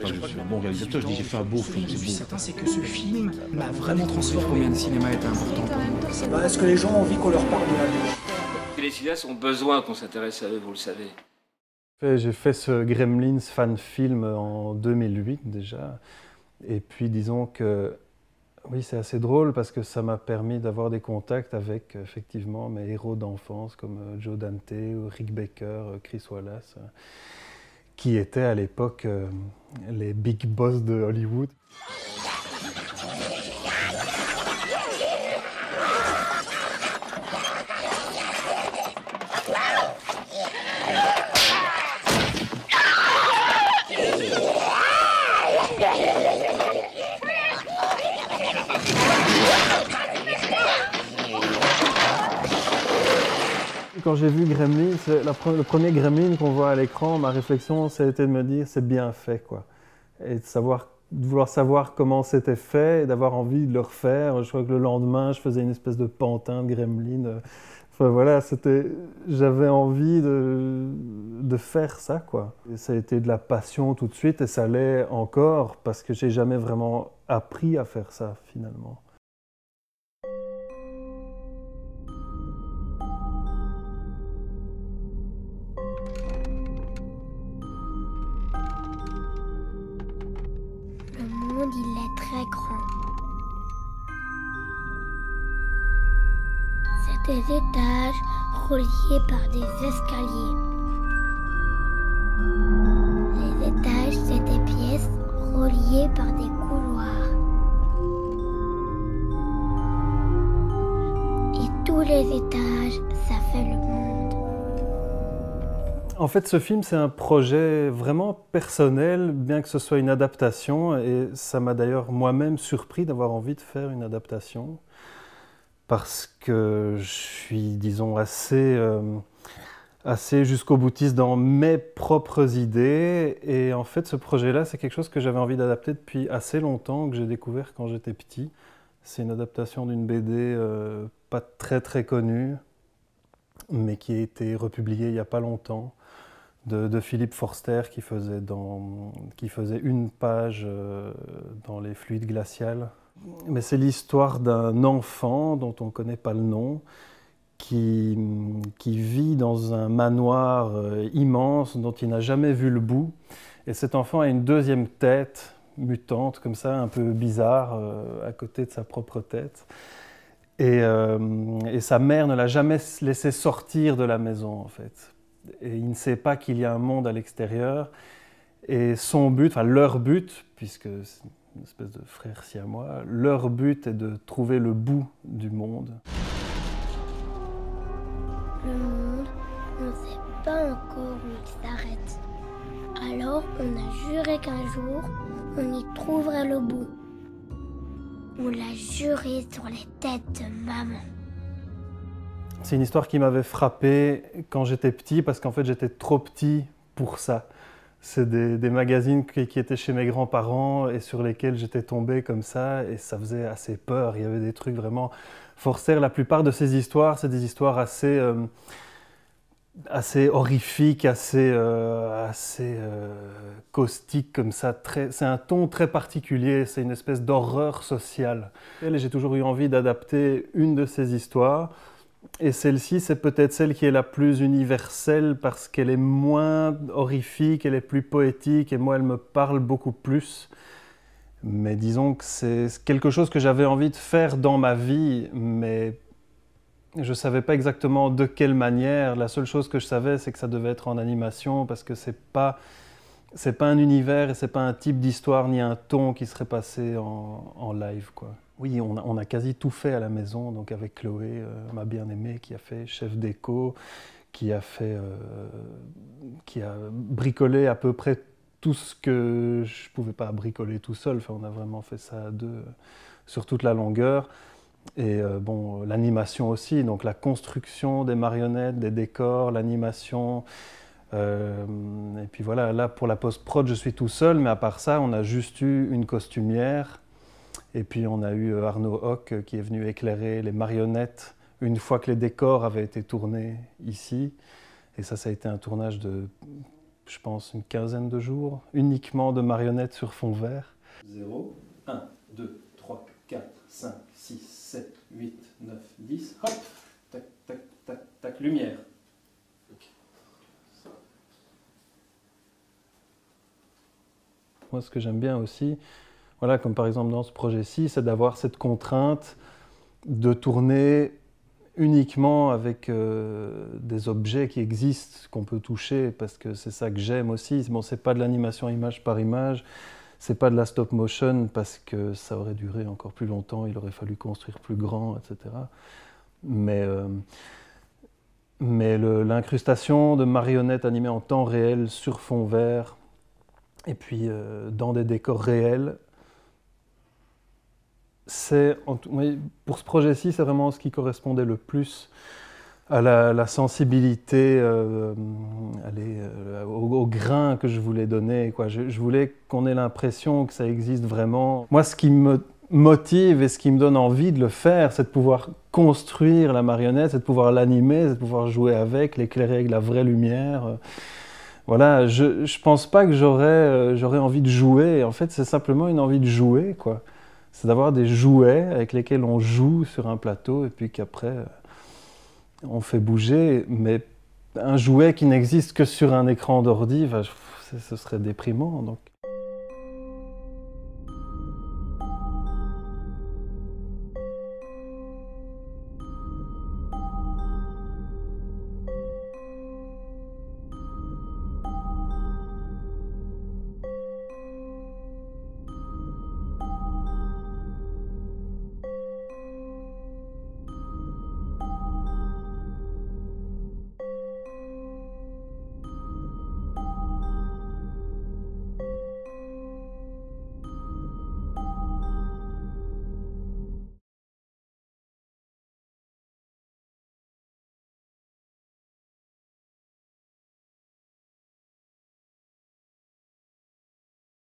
pas que je suis un bon réalisateur, je dis j'ai fait un beau film, c'est beau. Certain, c'est que ce film m'a vraiment transformé. Combien le cinéma est important pour nous? Est-ce que les gens ont envie qu'on leur parle de la vie? Les cinéastes ont besoin qu'on s'intéresse à eux, vous le savez. J'ai fait ce Gremlins fan film en 2008 déjà. Et puis disons que oui, c'est assez drôle parce que ça m'a permis d'avoir des contacts avec effectivement mes héros d'enfance comme Joe Dante, ou Rick Baker, Chris Wallace, qui étaient à l'époque les big boss de Hollywood. Quand j'ai vu Gremlins, le premier Gremlin qu'on voit à l'écran, ma réflexion, ça a été de me dire c'est bien fait, quoi. Et de vouloir savoir comment c'était fait et d'avoir envie de le refaire. Je crois que le lendemain, je faisais une espèce de pantin de Gremlin. Enfin voilà, j'avais envie de faire ça, quoi. Et ça a été de la passion tout de suite et ça l'est encore parce que j'ai jamais vraiment appris à faire ça, finalement. Le monde, il est très grand. C'est des étages reliés par des escaliers. Les étages, c'est des pièces reliées par des couloirs. Et tous les étages, ça fait le monde. En fait, ce film, c'est un projet vraiment personnel, bien que ce soit une adaptation. Et ça m'a d'ailleurs moi-même surpris d'avoir envie de faire une adaptation. Parce que je suis, disons, assez jusqu'au boutiste dans mes propres idées. Et en fait, ce projet-là, c'est quelque chose que j'avais envie d'adapter depuis assez longtemps, que j'ai découvert quand j'étais petit. C'est une adaptation d'une BD pas très très connue, mais qui a été republiée il n'y a pas longtemps, de Philippe Forster, qui faisait une page dans Les Fluides glaciales. Mais c'est l'histoire d'un enfant dont on ne connaît pas le nom, qui vit dans un manoir immense dont il n'a jamais vu le bout. Et cet enfant a une deuxième tête mutante, comme ça, un peu bizarre, à côté de sa propre tête. Et sa mère ne l'a jamais laissé sortir de la maison, en fait. Et il ne sait pas qu'il y a un monde à l'extérieur. Et son but, enfin leur but, puisque c'est une espèce de frère siamois, leur but est de trouver le bout du monde. Le monde, on ne sait pas encore où il s'arrête. Alors on a juré qu'un jour, on y trouverait le bout. On l'a juré sur les têtes de maman. C'est une histoire qui m'avait frappé quand j'étais petit, parce qu'en fait j'étais trop petit pour ça. C'est des magazines qui étaient chez mes grands-parents et sur lesquels j'étais tombé comme ça, et ça faisait assez peur. Il y avait des trucs vraiment... Forster, la plupart de ces histoires, c'est des histoires assez horrifiques, assez caustiques comme ça. C'est un ton très particulier, c'est une espèce d'horreur sociale. Et j'ai toujours eu envie d'adapter une de ces histoires. Et celle-ci, c'est peut-être celle qui est la plus universelle parce qu'elle est moins horrifique, elle est plus poétique et moi, elle me parle beaucoup plus. Mais disons que c'est quelque chose que j'avais envie de faire dans ma vie, mais je ne savais pas exactement de quelle manière. La seule chose que je savais, c'est que ça devait être en animation parce que c'est pas un univers et c'est pas un type d'histoire ni un ton qui serait passé en live, quoi. Oui, on a quasi tout fait à la maison, donc avec Chloé, ma bien-aimée, qui a fait chef déco, qui a bricolé à peu près tout ce que je ne pouvais pas bricoler tout seul. Enfin, on a vraiment fait ça à deux sur toute la longueur. Et bon, l'animation aussi, donc la construction des marionnettes, des décors, l'animation. Et puis voilà, là pour la post-prod, je suis tout seul, mais à part ça, on a juste eu une costumière. Et puis on a eu Arnaud Hoc qui est venu éclairer les marionnettes une fois que les décors avaient été tournés ici. Et ça a été un tournage de je pense, une quinzaine de jours, uniquement de marionnettes sur fond vert. 0, 1, 2, 3, 4, 5, 6, 7, 8, 9, 10, hop, tac, tac, tac, tac, lumière. Moi, ce que j'aime bien aussi, voilà, comme par exemple dans ce projet-ci, c'est d'avoir cette contrainte de tourner uniquement avec des objets qui existent, qu'on peut toucher, parce que c'est ça que j'aime aussi. Bon, c'est pas de l'animation image par image, c'est pas de la stop motion, parce que ça aurait duré encore plus longtemps, il aurait fallu construire plus grand, etc. Mais l'incrustation de marionnettes animées en temps réel sur fond vert, et puis dans des décors réels, pour ce projet-ci, c'est vraiment ce qui correspondait le plus à la sensibilité, au grain que je voulais donner, quoi. Je voulais qu'on ait l'impression que ça existe vraiment. Moi, ce qui me motive et ce qui me donne envie de le faire, c'est de pouvoir construire la marionnette, c'est de pouvoir l'animer, c'est de pouvoir jouer avec, l'éclairer avec la vraie lumière. Voilà, je pense pas que j'aurais envie de jouer. En fait, c'est simplement une envie de jouer, quoi. C'est d'avoir des jouets avec lesquels on joue sur un plateau et puis qu'après, on fait bouger. Mais un jouet qui n'existe que sur un écran d'ordi, ce serait déprimant. Donc.